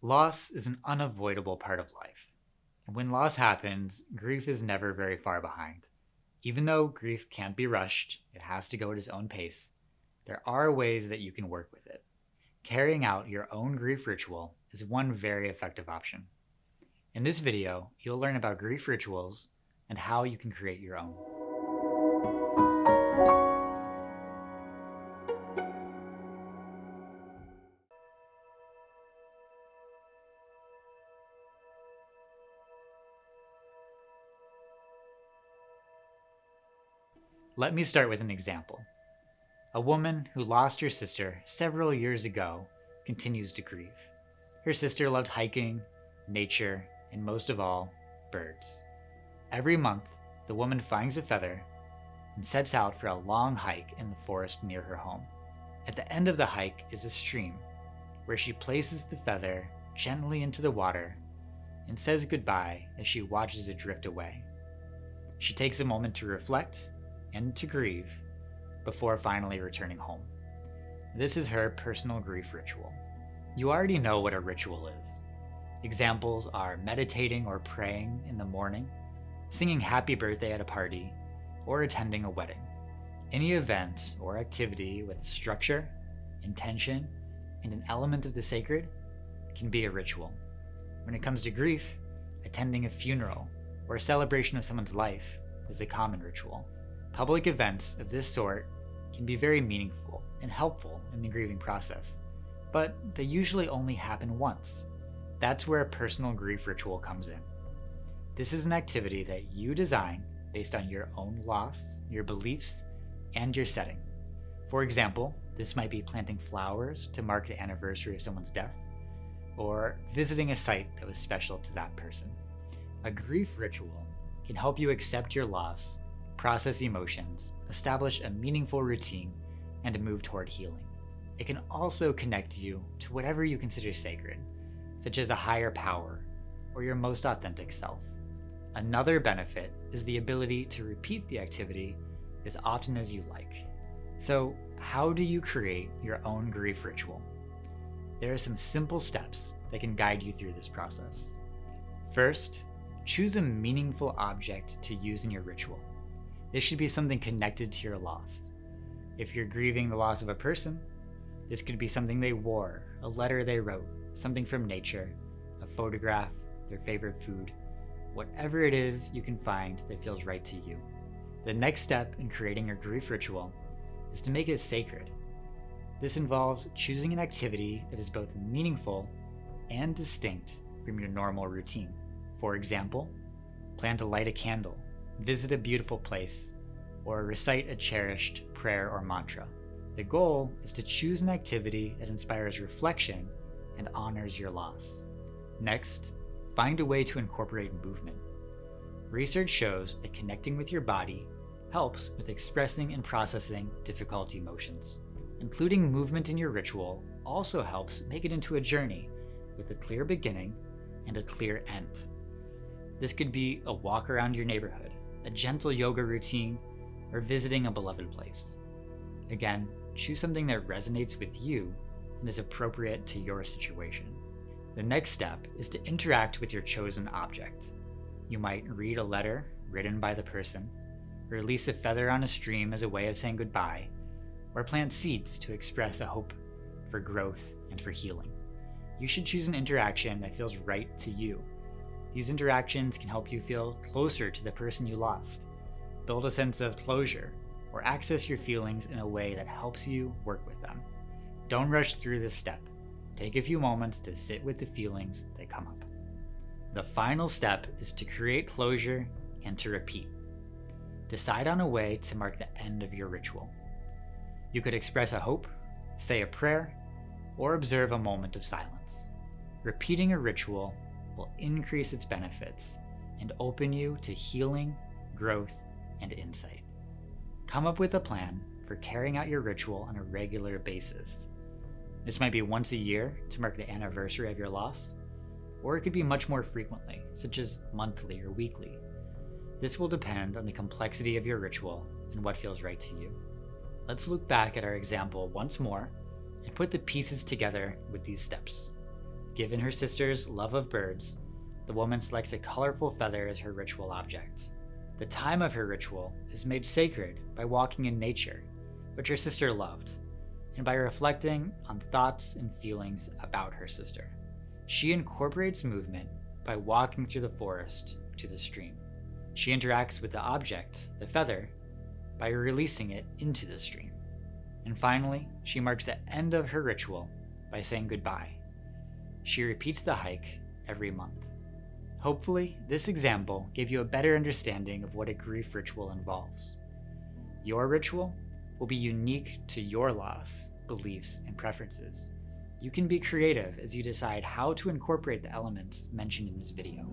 Loss is an unavoidable part of life. And when loss happens, grief is never very far behind. Even though grief can't be rushed, it has to go at its own pace, there are ways that you can work with it. Carrying out your own grief ritual is one very effective option. In this video, you'll learn about grief rituals and how you can create your own. Let me start with an example. A woman who lost her sister several years ago continues to grieve. Her sister loved hiking, nature, and most of all, birds. Every month, the woman finds a feather and sets out for a long hike in the forest near her home. At the end of the hike is a stream where she places the feather gently into the water and says goodbye as she watches it drift away. She takes a moment to reflect and to grieve before finally returning home. This is her personal grief ritual. You already know what a ritual is. Examples are meditating or praying in the morning, singing happy birthday at a party, or attending a wedding. Any event or activity with structure, intention, and an element of the sacred can be a ritual. When it comes to grief, attending a funeral or a celebration of someone's life is a common ritual. Public events of this sort can be very meaningful and helpful in the grieving process, but they usually only happen once. That's where a personal grief ritual comes in. This is an activity that you design based on your own loss, your beliefs, and your setting. For example, this might be planting flowers to mark the anniversary of someone's death, or visiting a site that was special to that person. A grief ritual can help you accept your loss, process emotions, establish a meaningful routine, and move toward healing. It can also connect you to whatever you consider sacred, such as a higher power or your most authentic self. Another benefit is the ability to repeat the activity as often as you like. So, how do you create your own grief ritual? There are some simple steps that can guide you through this process. First, choose a meaningful object to use in your ritual. This should be something connected to your loss. If you're grieving the loss of a person, this could be something they wore, a letter they wrote, something from nature, a photograph, their favorite food, whatever it is you can find that feels right to you. The next step in creating your grief ritual is to make it sacred. This involves choosing an activity that is both meaningful and distinct from your normal routine. For example, plan to light a candle, visit a beautiful place, or recite a cherished prayer or mantra. The goal is to choose an activity that inspires reflection and honors your loss. Next, find a way to incorporate movement. Research shows that connecting with your body helps with expressing and processing difficult emotions. Including movement in your ritual also helps make it into a journey with a clear beginning and a clear end. This could be a walk around your neighborhood, a gentle yoga routine, or visiting a beloved place. Again, choose something that resonates with you and is appropriate to your situation. The next step is to interact with your chosen object. You might read a letter written by the person, release a feather on a stream as a way of saying goodbye, or plant seeds to express a hope for growth and for healing. You should choose an interaction that feels right to you. These interactions can help you feel closer to the person you lost, build a sense of closure, or access your feelings in a way that helps you work with them. Don't rush through this step. Take a few moments to sit with the feelings that come up. The final step is to create closure and to repeat. Decide on a way to mark the end of your ritual. You could express a hope, say a prayer, or observe a moment of silence. Repeating a ritual will increase its benefits and open you to healing, growth, and insight. Come up with a plan for carrying out your ritual on a regular basis. This might be once a year to mark the anniversary of your loss, or it could be much more frequently, such as monthly or weekly. This will depend on the complexity of your ritual and what feels right to you. Let's look back at our example once more and put the pieces together with these steps. Given her sister's love of birds, the woman selects a colorful feather as her ritual object. The time of her ritual is made sacred by walking in nature, which her sister loved, and by reflecting on thoughts and feelings about her sister. She incorporates movement by walking through the forest to the stream. She interacts with the object, the feather, by releasing it into the stream. And finally, she marks the end of her ritual by saying goodbye. She repeats the hike every month. Hopefully, this example gave you a better understanding of what a grief ritual involves. Your ritual will be unique to your loss, beliefs, and preferences. You can be creative as you decide how to incorporate the elements mentioned in this video.